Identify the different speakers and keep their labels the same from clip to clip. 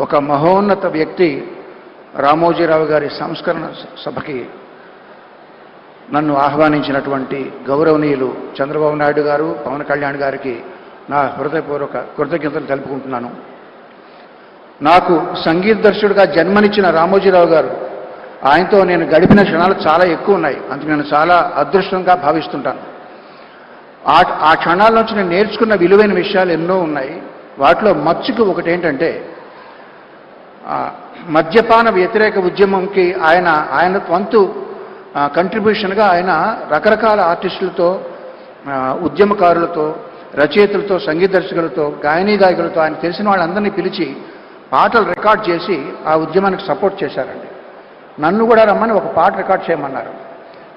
Speaker 1: ఒక మహోన్నత వ్యక్తి రామోజీరావు గారి సంస్కరణ సభకి నన్ను ఆహ్వానించినటువంటి గౌరవనీయులు చంద్రబాబు నాయుడు గారు, పవన్ కళ్యాణ్ గారికి నా హృదయపూర్వక కృతజ్ఞతలు తెలుపుకుంటున్నాను. నాకు సంగీత దర్శకుడిగా జన్మనిచ్చిన రామోజీరావు గారు, ఆయనతో నేను గడిపిన క్షణాలు చాలా ఎక్కువ ఉన్నాయి. అందుకు నేను చాలా అదృష్టంగా భావిస్తుంటాను. ఆ క్షణాల నుంచి నేను నేర్చుకున్న విలువైన విషయాలు ఎన్నో ఉన్నాయి. వాటిలో మచ్చుకు ఒకటి ఏంటంటే, మద్యపాన వ్యతిరేక ఉద్యమంకి ఆయన వంతు కంట్రిబ్యూషన్గా ఆయన రకరకాల ఆర్టిస్టులతో, ఉద్యమకారులతో, రచయితలతో, సంగీత దర్శకులతో, గాయకులతో ఆయన తెలిసిన వాళ్ళందరినీ పిలిచి పాటలు రికార్డ్ చేసి ఆ ఉద్యమానికి సపోర్ట్ చేశారండి. నన్ను కూడా రమ్మని ఒక పాట రికార్డ్ చేయమన్నారు.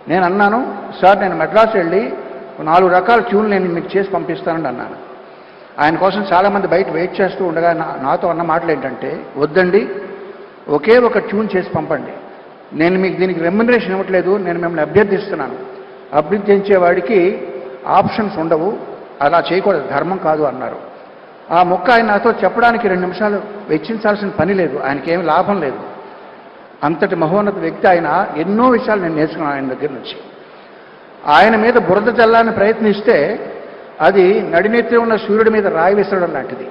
Speaker 1: నేను అన్నాను, సార్ నేను మెడ్రాస్ వెళ్ళి 4 రకాల ట్యూన్లు నేను మీకు చేసి పంపిస్తానని అన్నాను. ఆయన కోసం చాలామంది బయట వెయిట్ చేస్తూ ఉండగా నాతో అన్న మాటలు ఏంటంటే, వద్దండి, ఒకే ఒక ట్యూన్ చేసి పంపండి, నేను మీకు దీనికి రెమ్యునరేషన్ ఇవ్వట్లేదు, నేను మిమ్మల్ని అభ్యర్థిస్తున్నాను, అభ్యర్థించేవాడికి ఆప్షన్స్ ఉండవు, అలా చేయకూడదు, ధర్మం కాదు అన్నారు. ఆ మొక్క ఆయన నాతో చెప్పడానికి 2 నిమిషాలు వెచ్చించాల్సిన పని లేదు, ఆయనకి ఏమి లాభం లేదు. అంతటి మహోన్నత వ్యక్తి ఆయన. ఎన్నో విషయాలు నేను నేర్చుకున్నాను ఆయన దగ్గర నుంచి. ఆయన మీద బురద చల్లాలని ప్రయత్నిస్తే అది నడినెత్తి ఉన్న సూర్యుడి మీద రాయి విసరడం లాంటిది.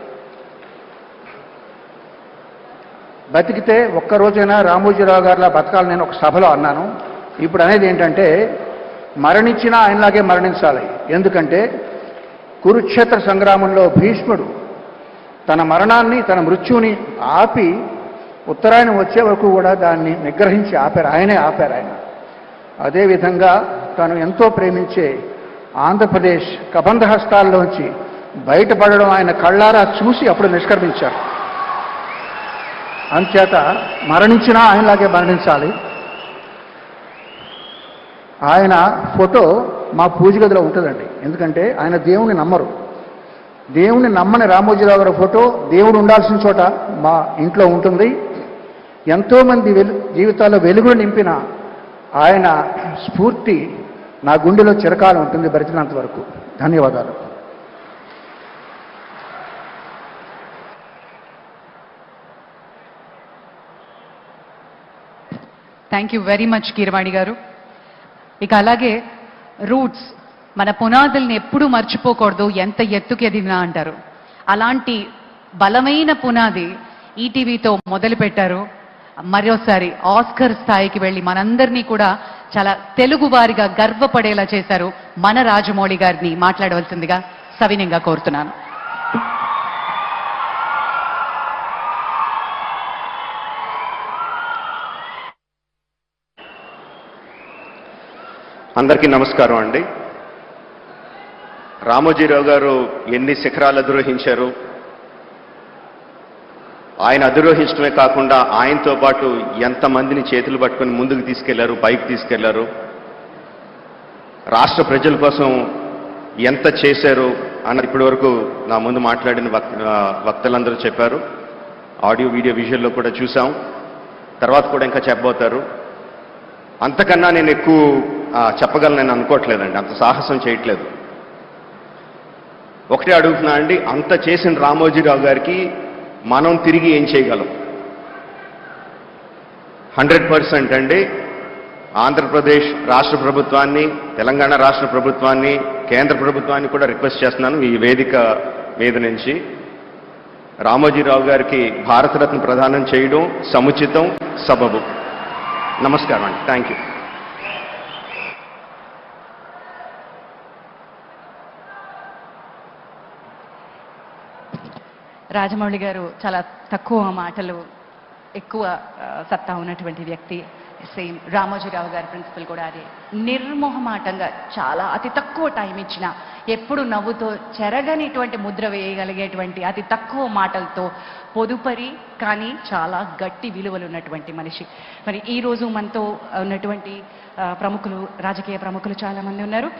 Speaker 1: బతికితే ఒక్కరోజైనా రామోజీరావు గారిలా బతకాలని నేను ఒక సభలో అన్నాను. ఇప్పుడు అనేది ఏంటంటే, మరణించినా ఆయనలాగే మరణించాలి. ఎందుకంటే కురుక్షేత్ర సంగ్రామంలో భీష్ముడు తన మరణాన్ని, తన మృత్యువుని ఆపి ఉత్తరాయణం వచ్చే వరకు కూడా దాన్ని నిగ్రహించి ఆపారు. ఆయనే ఆపారు ఆయన. అదేవిధంగా తను ఎంతో ప్రేమించే ఆంధ్రప్రదేశ్ కబంధ హస్తాల్లోంచి బయటపడడం ఆయన కళ్ళారా చూసి అప్పుడు నిష్క్రమించారు. అంచేత మరణించినా ఆయనలాగే మరణించాలి. ఆయన ఫోటో మా పూజ గదిలో ఉంటుందండి. ఎందుకంటే ఆయన దేవుణ్ణి నమ్మరు. దేవుణ్ణి నమ్మని రామోజీరావు గారి ఫోటో దేవుడు ఉండాల్సిన చోట మా ఇంట్లో ఉంటుంది. ఎంతోమంది జీవితాల్లో వెలుగులు నింపిన ఆయన స్ఫూర్తి నా గుండెలో చిరకాలం ఉంటుంది, బ్రతికినంత వరకు. ధన్యవాదాలు.
Speaker 2: Thank you very much Keeravani గారు. ఇక అలాగే రూట్స్, మన పునాదుల్ని ఎప్పుడూ మర్చిపోకూడదు, ఎంత ఎత్తుకి ఎదిగినా అంటారు. అలాంటి బలమైన పునాది ఈటీవీతో మొదలుపెట్టారు. మరోసారి ఆస్కర్ స్థాయికి వెళ్ళి మనందరినీ కూడా చాలా తెలుగు వారిగా గర్వపడేలా చేశారు. మన రాజమౌళి గారిని మాట్లాడవలసిందిగా సవినయంగా కోరుతున్నాను.
Speaker 3: అందరికీ నమస్కారం అండి. రామోజీరావు గారు ఎన్ని శిఖరాలు అధిరోహించారు, ఆయన అధిరోహించడమే కాకుండా ఆయనతో పాటు ఎంతమందిని చేతులు పట్టుకొని ముందుకు తీసుకెళ్లారు, పైకి తీసుకెళ్లారు, రాష్ట్ర ప్రజల కోసం ఎంత చేశారు అన్నది ఇప్పటి వరకు నా ముందు మాట్లాడిన వక్తలందరూ చెప్పారు. ఆడియో వీడియో విజువల్లో కూడా చూసాం, తర్వాత కూడా ఇంకా చెప్పబోతారు. అంతకన్నా నేను ఎక్కువ చెప్పగలను అనుకోవట్లేదండి, అంత సాహసం చేయట్లేదు. ఒకటే అడుగుతున్నా అండి, అంత చేసిన రామోజీరావు గారికి మనం తిరిగి ఏం చేయగలం? 100% అండి. ఆంధ్రప్రదేశ్ రాష్ట్ర ప్రభుత్వాన్ని, తెలంగాణ రాష్ట్ర ప్రభుత్వాన్ని, కేంద్ర ప్రభుత్వాన్ని కూడా రిక్వెస్ట్ చేస్తున్నాను ఈ వేదిక మీద నుంచి, రామోజీరావు గారికి భారతరత్న ప్రదానం చేయడం సముచితం, సబబు. నమస్కారం అండి. Thank you.
Speaker 2: రాజమౌళి గారు చాలా తక్కువ మాటలు, ఎక్కువ సత్తా ఉన్నటువంటి వ్యక్తి. సేమ్ రామోజీరావు గారి ప్రిన్సిపల్ కూడా అదే. నిర్మోహమాటంగా చాలా అతి తక్కువ టైం ఇచ్చిన, ఎప్పుడు నవ్వుతో చెరగనిటువంటి ముద్ర వేయగలిగేటువంటి అతి తక్కువ మాటలతో పొదుపరి కానీ చాలా గట్టి విలువలు ఉన్నటువంటి మనిషి. మరి ఈరోజు మనతో ఉన్నటువంటి ప్రముఖులు, రాజకీయ ప్రముఖులు చాలామంది ఉన్నారు.